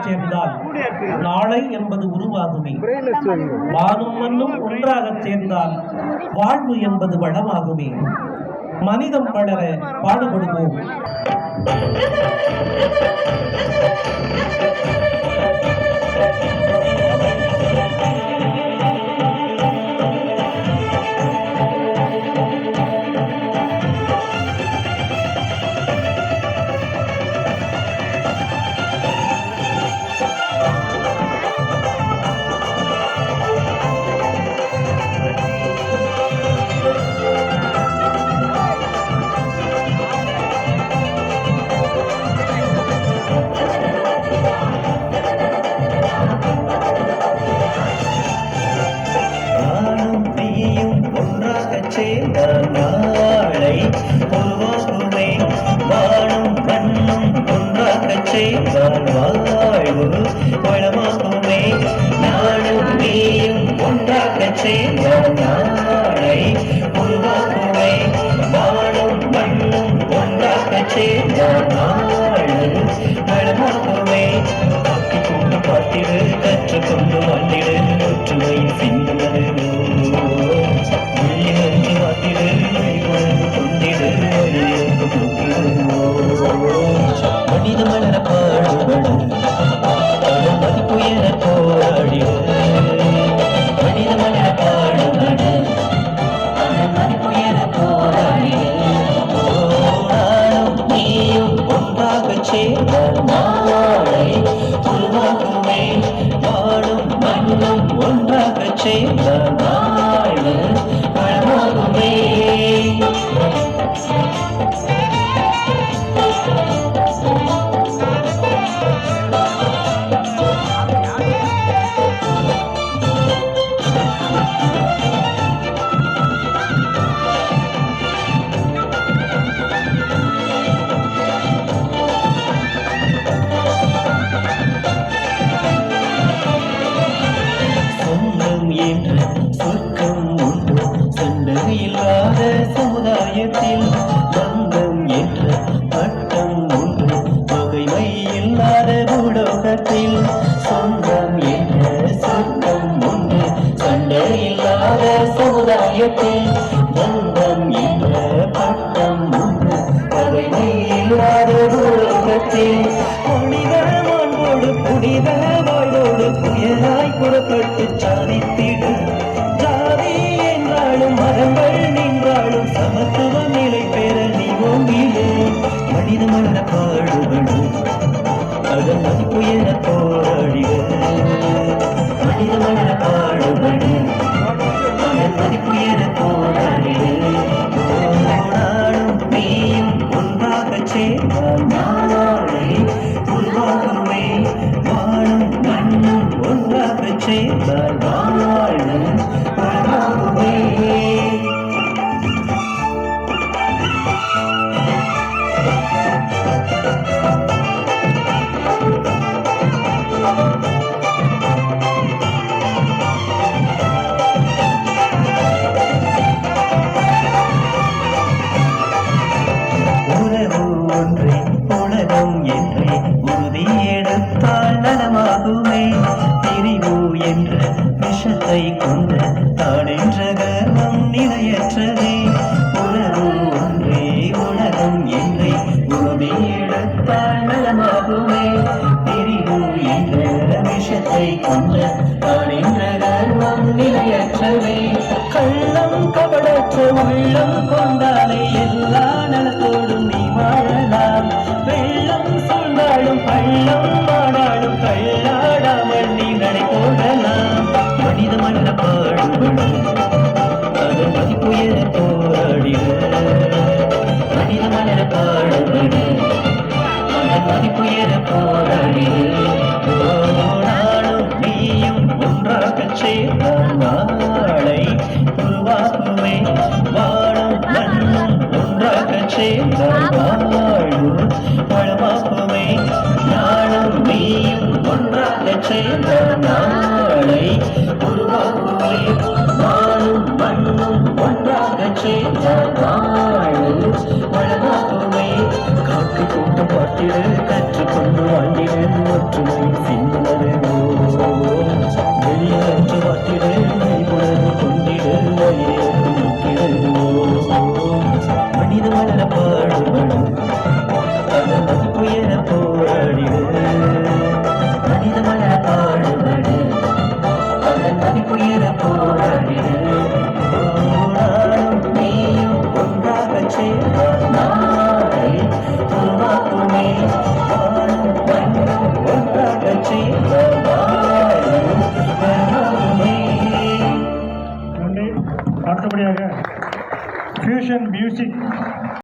சேர்ந்தால் நாளை என்பது உருவாகுமே. வானும் மண்ணும் ஒன்றாக சேர்ந்தால் வாழ்வு என்பது வளமாகுமே. மனிதம் வளர பாடுபடுவோம். நாளை உருவாகுமே. வானும் மண்ணும் ஒன்றாக சேர்ந்தால் வாழ்வு வளமாகுமே. நானும் நீயும் ஒன்றாக சேர்ந்தால் நாளை உருவாகுமே. வானும் மண்ணும் ஒன்றாக சேர்ந்தால் வாழ்வு வளமாகுமே. பத்தி கொண்டு பார்த்திடு, கற்றுக்கொண்டு வாழ்ந்திடு, ஒற்றுமையின் சிந்தனை மனித மலர பாடுபடு, மதிப்புயர போராடிடு. மனித மலர பாடுபடு, மதிப்புயர போராடிடு. நானும் நீயும் ஒன்றாக சேர்ந்தால் நாளை உருவாகுமே. வாழும் மண்ணும் ஒன்றாக சேர்ந்தால் வாழ்வு வளமாகுமே. சொர்க்கம் உண்டு சண்டை இல்லாத சமுதாயத்தில். பந்தம் என்ற பட்டம் உண்டு பகைமை இல்லாத பூலோகத்தில். சொந்தம் என்ற சொர்க்கம் உண்டு சண்டை இல்லாத சமுதாயத்தில். பந்தம் என்ற பட்டம் உண்டு பகைமை இல்லாத பூலோகத்தில். புனித மாண்போடு புனித வாழ்வோடு புயலாய் புறப்பட்டு சாதித்திடு. ஜாதி என்றாலும் மரங்கள் நின்றாலும் சமத்துவம் நிலை பெற நீ ஓங்கிடு. மனித மலர பாடுபடு, அதன் மதிப்புயர போராடிடு. மனித மலர பாடுபடு, அதன் மதிப்புயர போராடிடு. நானும் நீயும் ஒன்றாக சேர்ந்தால் நாளை உருவாகுமே. வாழும் மண்ணும் ஒன்றாக சேர்ந்தால் வாழ்வு வளமாகுமே. உறவு ஒன்றே உலகம் என்றே உறுதி எடுத்தால் நலமாகுமே. பிரிவு என்ற விஷத்தை கொண்ட தான் என்ற கர்வம் நிலையற்றதே. உறவு ஒன்றே உலகம் என்றே உறுதி எடுத்தால் நலமாகுமே. பிரிவு என்ற விஷத்தை கொண்ட தான் என்ற கர்வம் நிலையற்றதே. கள்ளம் கபடற்ற உள்ளம் கொண்டாலே எல்லா நலத்தோடும் நீ வாழலாம். வெள்ளம் சூழ்ந்தாலும் பள்ளம் மாடாலும் கள்ளாடாமல் நீ நடை போடலாம். மனித மலர பாடுபடு, அதன் மதிப்புயர போராடிடு. மனித மலர பாடுபடு, அதன் மதிப்புயர போராடிடு. நானும் நீயும் ஒன்றாக சேர்ந்தால்